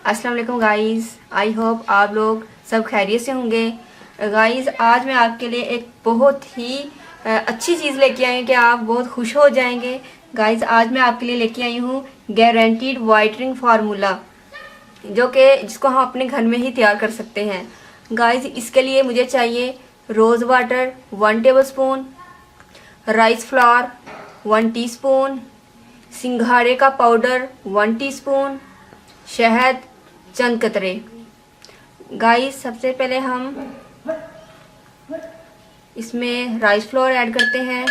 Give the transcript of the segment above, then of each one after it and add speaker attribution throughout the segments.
Speaker 1: अस्सलाम वालेकुम guys, I hope आप लोग सब खैरियत से होंगे। गाइस आज मैं आपके लिए एक बहुत ही अच्छी चीज़ लेके आई हूँ कि आप बहुत खुश हो जाएंगे। गाइस आज मैं आपके लिए लेके आई हूँ गारंटीड वाइटनिंग फार्मूला, जो कि जिसको हम अपने घर में ही तैयार कर सकते हैं। गाइस इसके लिए मुझे चाहिए rose water 1 tablespoon, rice flour 1 teaspoon, सिंघाड़े का पाउडर 1 टीस्पून, शहद चंद कतरे। गाइस सबसे पहले हम इसमें राइस फ्लोर ऐड करते हैं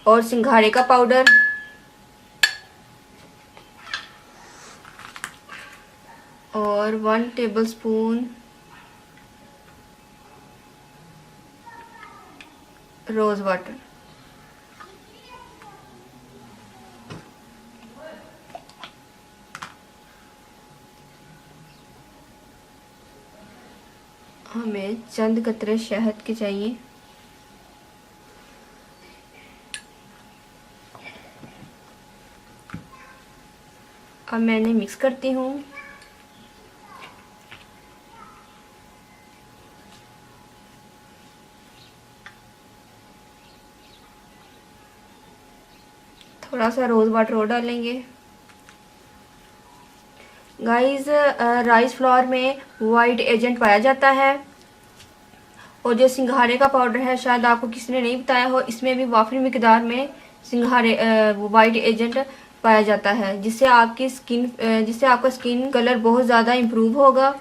Speaker 1: और सिंघाड़े का पाउडर और 1 टेबलस्पून रोज़ वाटर। हमें चंद कतरे शहद के चाहिए। अब मैंने मिक्स करती हूँ। थोड़ा सा रोज़ वाटर और डालेंगे। गाइस राइस फ्लोर में वाइट एजेंट पाया जाता है और जो सिंघाड़े का पाउडर है, शायद आपको किसी ने नहीं बताया हो, इसमें भी वाफिर मिकदार में सिंघाड़े वाइट एजेंट पाया जाता है, जिससे आपका स्किन कलर बहुत ज़्यादा इम्प्रूव होगा।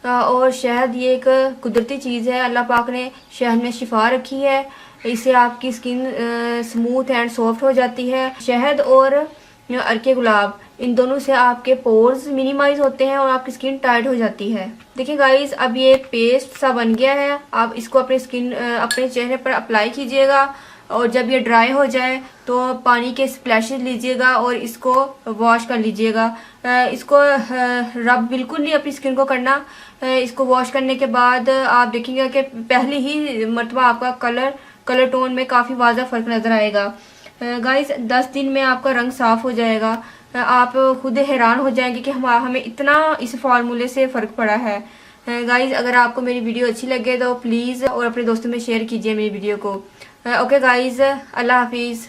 Speaker 1: और शहद ये एक कुदरती चीज़ है, अल्लाह पाक ने शहद में शिफा रखी है, इससे आपकी स्किन स्मूथ एंड सॉफ्ट हो जाती है। शहद और अर्के गुलाब, इन दोनों से आपके पोर्स मिनिमाइज होते हैं और आपकी स्किन टाइट हो जाती है। देखिए गाइस अब ये पेस्ट सा बन गया है। आप इसको अपने चेहरे पर अप्लाई कीजिएगा और जब ये ड्राई हो जाए तो पानी के स्प्लैशेस लीजिएगा और इसको वॉश कर लीजिएगा। इसको रब बिल्कुल नहीं अपनी स्किन को करना। इसको वॉश करने के बाद आप देखेंगे कि पहली ही मरतबा आपका कलर टोन में काफ़ी वाज़ा फ़र्क नज़र आएगा। गाइस 10 दिन में आपका रंग साफ़ हो जाएगा। आप खुद हैरान हो जाएंगे कि हमें इतना इस फार्मूले से फ़र्क पड़ा है। गाइस अगर आपको मेरी वीडियो अच्छी लगे तो प्लीज़ और अपने दोस्तों में शेयर कीजिए मेरी वीडियो को। ओके गाइस, अल्लाह हाफिज़।